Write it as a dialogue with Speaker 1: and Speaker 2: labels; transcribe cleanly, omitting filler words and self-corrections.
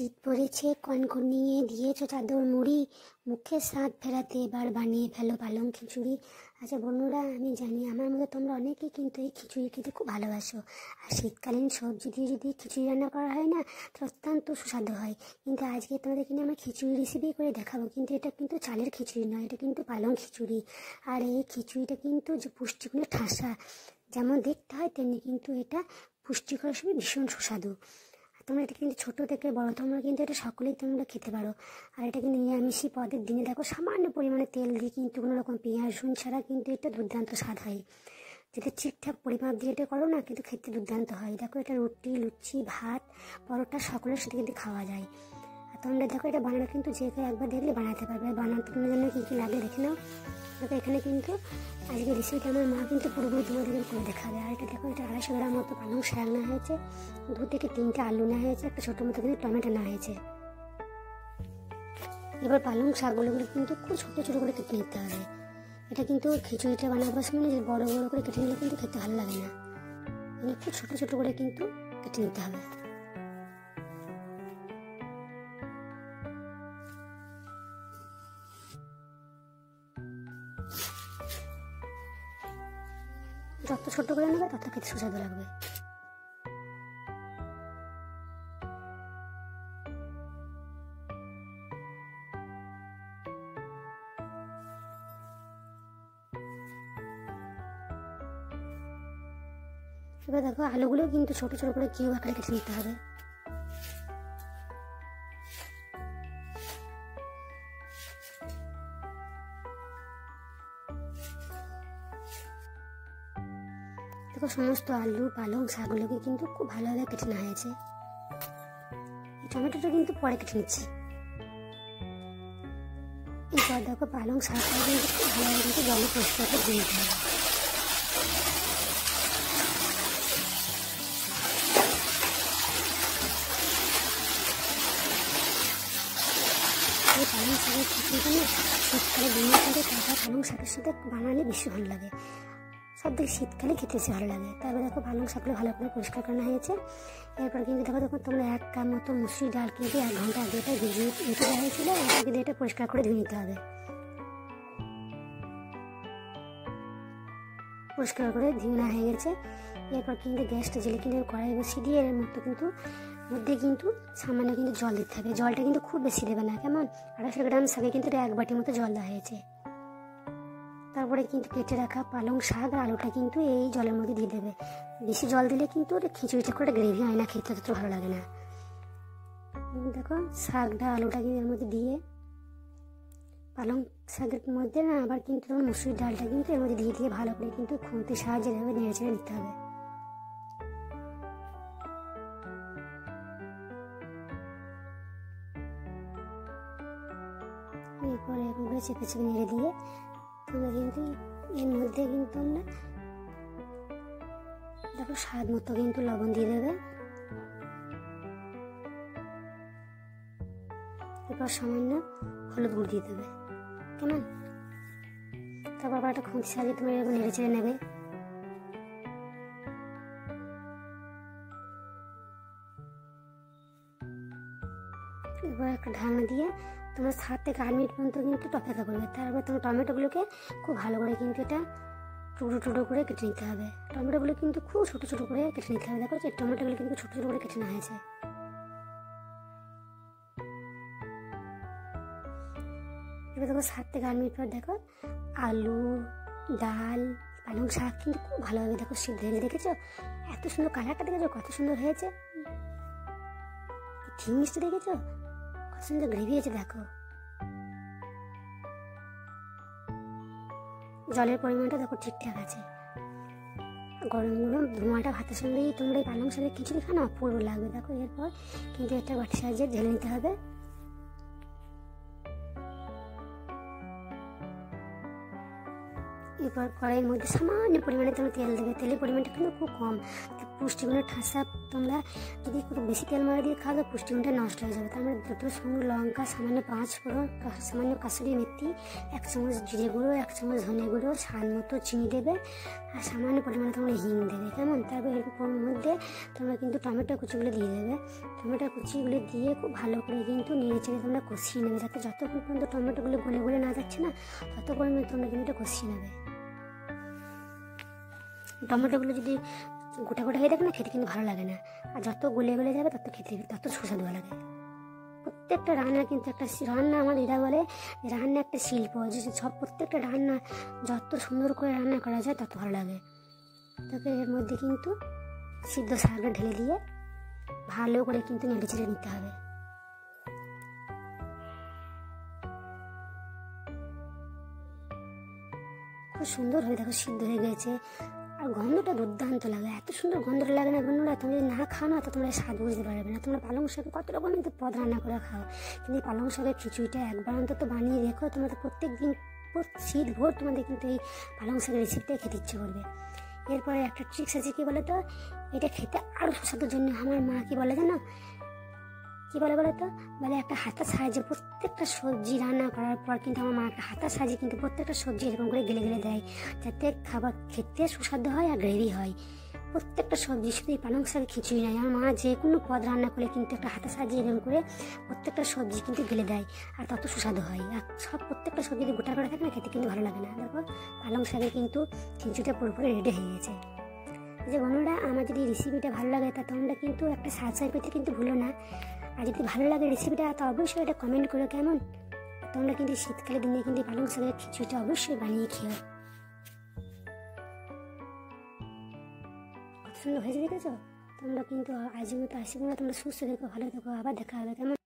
Speaker 1: শীত পড়েছে, কনকনিয়ে দিয়েছো চাদর মুড়ি, মুখে স্বাদ ফেরাতে এবার বানিয়ে ফেলো পালং খিচুড়ি। আচ্ছা বন্ধুরা, আমি জানি আমার মতো তোমরা অনেকেই কিন্তু এই খিচুড়ি খেতে খুব ভালোবাসো। আর শীতকালীন সবজি দিয়ে যদি খিচুড়ি রান্না করা হয় না, তো অত্যন্ত সুস্বাদু হয়। কিন্তু আজকে তোমাদের কিনে আমরা খিচুড়ি রেসিপি করে দেখাবো। কিন্তু এটা কিন্তু চালের খিচুড়ি নয়, এটা কিন্তু পালং খিচুড়ি। আর এই খিচুড়িটা কিন্তু যে পুষ্টিগুণে ঠাসা, যেমন দেখতে হয় তেমনি কিন্তু এটা পুষ্টিকর হিসেবে ভীষণ সুস্বাদু। তোমরা এটা কিন্তু ছোটো থেকে বড় তোমরা কিন্তু এটা সকলেই তোমরা খেতে পারো। আর এটা কিন্তু নিরামিষি পদের দিনে দেখো সামান্য পরিমাণে তেল দিয়ে কিন্তু কোনো রকম পেঁয়াজ রসুন ছাড়া কিন্তু এটা দুর্দান্ত স্বাদ হয়। যদি ঠিকঠাক পরিমাপ দিয়ে এটা করো না, কিন্তু খেতে দুর্দান্ত হয়। দেখো এটা রুটি, লুচি, ভাত, পরোটা সকলের সাথে কিন্তু খাওয়া যায়। আর তোমরা দেখো এটা বানানো কিন্তু যে কেউ একবার দেখলে বানাতে পারবে। বানানোর জন্য কী কী লাগে দেখে নাও। দেখো এখানে কিন্তু আজকে রেসিপিটা আমার মা কিন্তু পুরোপুরি তোমাদেরকে করে দেখাবে। আর এটা দেখো, এটা 250 গ্রাম মতো পালং শাক নেওয়া হয়েছে, 2 থেকে 3টে আলু নেওয়া হয়েছে, একটা ছোটো মতো কিন্তু টমেটো নেওয়া হয়েছে। এবার পালং শাকগুলো কিন্তু খুব ছোটো ছোটো করে কেটে নিতে হবে। এটা কিন্তু খিচুড়িটা বানাবার সময় যে বড়ো বড়ো করে কেটে নিলে কিন্তু খেতে ভালো লাগে না, খুব ছোটো ছোটো করে কিন্তু কেটে নিতে হবে। যত ছোট করে নেবে তত খেতে সুস্বাদু লাগবে। এবার দেখো আলুগুলো কিন্তু ছোট ছোট করে কিউব আকারে কেটে নিতে হবে। দেখো সমস্ত আলু পালং শাকগুলোকে কিন্তু খুব ভালোভাবে কেটে নেওয়া হয়েছে। টমেটোটা কিন্তু পরে কেটে নিচ্ছি। এরপর দেখো পালং শাকটা কিন্তু খুব ভালোভাবে কিন্তু জলে পরিষ্কার করে ধুয়ে নিতে হবে। এই পালং শাকের খিচুড়িটা না শীতকালে দিনে কিন্তু কাঁচা পালং শাকের সাথে বানালে বেশি ভালো লাগে। সব থেকে শীতকালে খেতে বেশি ভালো লাগে। তারপরে দেখো পালং শাকগুলো ভালো করে পরিষ্কার করা হয়েছে। এরপর কিন্তু দেখো তোমরা 1 কাপ মতো মুসুরি ডাল কিন্তু 1 ঘন্টা আগে এটা ভিজিয়ে রেখে দেওয়া হয়েছিল। এরপর কিন্তু এটা পরিষ্কার করে ধুয়ে নিতে হবে। পরিষ্কার করে ধুয়ে নেওয়া হয়ে গেছে। এরপর কিন্তু গ্যাসটা জেলে কিন্তু কড়াই বসিয়ে দিয়ে এর মধ্যে কিন্তু সামান্য কিন্তু জল দিতে হবে। জলটা কিন্তু খুব বেশি দেবে না, কেমন। 250 গ্রাম শাকে কিন্তু 1 বাটির মতো জল দেওয়া হয়েছে। তারপরে কিন্তু কেটে রাখা পালং শাক আর আলুটা কিন্তু এই জলের মধ্যে দিয়ে দেবে। বেশি জল দিলে কিন্তু খিচুড়িটা করে গ্রেভি হয় না, খেতে তত ভালো লাগে না। দেখো শাকটা আলুটা কিন্তু এর মধ্যে দিয়ে পালং শাকের মধ্যে না আবার কিন্তু তোমার মুসুরির ডালটা কিন্তু এর মধ্যে দিয়ে ভালো করে কিন্তু খুন্তির সাহায্যে এভাবে নেড়ে চেড়ে দিতে হবে। এরপরে এগুলো চেপে চেপে নেড়ে দিয়ে তোমরা কিন্তু এর মধ্যে কিন্তু আমরা দেখো স্বাদ মতো কিন্তু লবণ দিয়ে দেবে। এরপর সামান্য হলুদ গুঁড়ো দিয়ে দেবে, কেমন। তারপর আবার একটা খুন্তি সাজিয়ে তুমি এরকম নেড়ে চেড়ে নেবে। এবার একটা ঢাকনা দিয়ে তোমরা 7 থেকে 8 মিনিট পর্যন্ত কিন্তু অপেক্ষা করবে। তারপর তোমার টমেটোগুলোকে খুব ভালো করে কিন্তু এটা টুকরো টুকরো করে কেটে নিতে হবে। টমেটোগুলো কিন্তু খুব ছোটো ছোটো করে কেটে নিতে হবে। দেখো যে টমেটোগুলো কিন্তু ছোটো ছোটো করে কেটে নেওয়া হয়েছে। এবার দেখো 7 থেকে 8 মিনিট পর দেখো আলু, ডাল, পালং শাক কিন্তু খুব ভালোভাবে দেখো সিদ্ধ হয়ে দেখেছো। এত সুন্দর কালারটা দেখেছো, কত সুন্দর হয়েছে। জিনিসটা দেখেছো কত সুন্দর গ্রেভি হয়েছে। দেখো জলের পরিমাণটা দেখো ঠিকঠাক আছে। গরম গরম ধোঁয়াটা ভাতের সঙ্গেই তোমরা এই পালং শাকের খিচুড়ি খাও না, অপূর্ব লাগবে। দেখো এরপর কিন্তু একটা বাটির সাহায্যে ঢেলে নিতে হবে। এরপর কড়াইয়ের মধ্যে সামান্য পরিমাণে তোমরা তেল দেবে। তেলের পরিমাণটা কিন্তু খুব কম, পুষ্টিগুণের ঠাসা। তোমরা যদি খুব বেশি তেল মারা দিয়ে খাও তো পুষ্টিগুণটা নষ্ট হয়ে যাবে। তার মধ্যে দুটো শুকনো লঙ্কা, সামান্য 5 ফোড়ন, সামান্য কাসুরি মেথি, 1 চামচ জিরে গুঁড়ো, 1 চামচ ধনে গুঁড়ো, স্বাদ মতো চিনি দেবে, আর সামান্য পরিমাণে তোমরা হিং দেবে, কেমন। তারপর এরপর মধ্যে তোমরা কিন্তু টমেটো কুচিগুলো দিয়ে দেবে। টমেটো কুচিগুলো দিয়ে খুব ভালো করে কিন্তু নেড়ে চেড়ে তোমরা কষিয়ে নেবে, যাতে যতক্ষণ পর্যন্ত টমেটোগুলো গলে গলে না যাচ্ছে না ততক্ষণ তোমরা কিন্তু এটা কষিয়ে নেবে। টমেটোগুলো যদি গোটা গোটা হয়ে থাকে না, খেতে কিন্তু ভালো লাগে না, আর যত গলে গলে যাবে তত খেতে তত সুস্বাদু লাগে। প্রত্যেকটা রান্না কিন্তু একটা রান্না, আমার এরা বলে রান্না একটা শিল্প, যে সব প্রত্যেকটা রান্না যত সুন্দর করে রান্না করা যায় তত ভালো লাগে। তারপরে এর মধ্যে কিন্তু সিদ্ধ শাকটা ঢেলে দিয়ে ভালো করে কিন্তু নেড়ে চেড়ে নিতে হবে। খুব সুন্দর হয়ে দেখো সিদ্ধ হয়ে গেছে, আর গন্ধটা দুর্দান্ত লাগে, এত সুন্দর গন্ধটা লাগে না বন্ধুরা। তুমি যদি না খাও না তো তোমরা স্বাদ বুঝতে পারবে না। তোমরা পালং শাকে কত রকম কিন্তু পদ রান্না করে খাও, কিন্তু এই পালং শাকের খিচুড়িটা একবার অন্তত বানিয়ে দেখো, তোমাদের প্রত্যেক দিন শীত ভোর তোমাদের কিন্তু এই পালং শাকের রেসিপিটাই খেতে ইচ্ছে করবে। এরপরে একটা ট্রিক্স আছে, কি বলে তো, এটা খেতে আরও সুস্বাদুর জন্য আমার মা কি বলে জানো, কি বলে বলে তো, বলে একটা হাতার সাহায্যে প্রত্যেকটা সবজি রান্না করার পর কিন্তু আমার মা একটা হাতার সাহায্যে কিন্তু প্রত্যেকটা সবজি এরকম করে গেলে গেলে দেয়, যাতে খাবার খেতে সুস্বাদু হয় আর গ্রেভি হয়। প্রত্যেকটা সবজি, শুধু এই পালং শাকের খিচুড়ি নয়, আমার মা যে কোনো পদ রান্না করে কিন্তু একটা হাতার সাহায্যে এরকম করে প্রত্যেকটা সবজি কিন্তু গেলে দেয়, আর তত সুস্বাদু হয়। আর প্রত্যেকটা সবজি যদি গোটা করে থাকে না, খেতে কিন্তু ভালো লাগে না। দেখো পালং শাকে কিন্তু খিচুড়িটা পুরোপুরি রেডি হয়ে গেছে। যে বন্ধুরা, আমার যদি রেসিপিটা ভালো লাগে তা তোমরা কিন্তু একটা সাবস্ক্রাইব করতে কিন্তু ভুলো না, আর যদি ভালো লাগে রেসিপিটা তো অবশ্যই এটা কমেন্ট করো, কেমন। তোমরা কিন্তু শীতকালের দিনে কিন্তু পালং শাকের খিচুড়িটা অবশ্যই বানিয়ে খেও। কত সুন্দর হয়েছে দেখেছো। তোমরা কিন্তু আজকের মতো আসি, তোমরা সুস্থ থেকো, ভালো থেকো, আবার দেখা হবে, কেমন।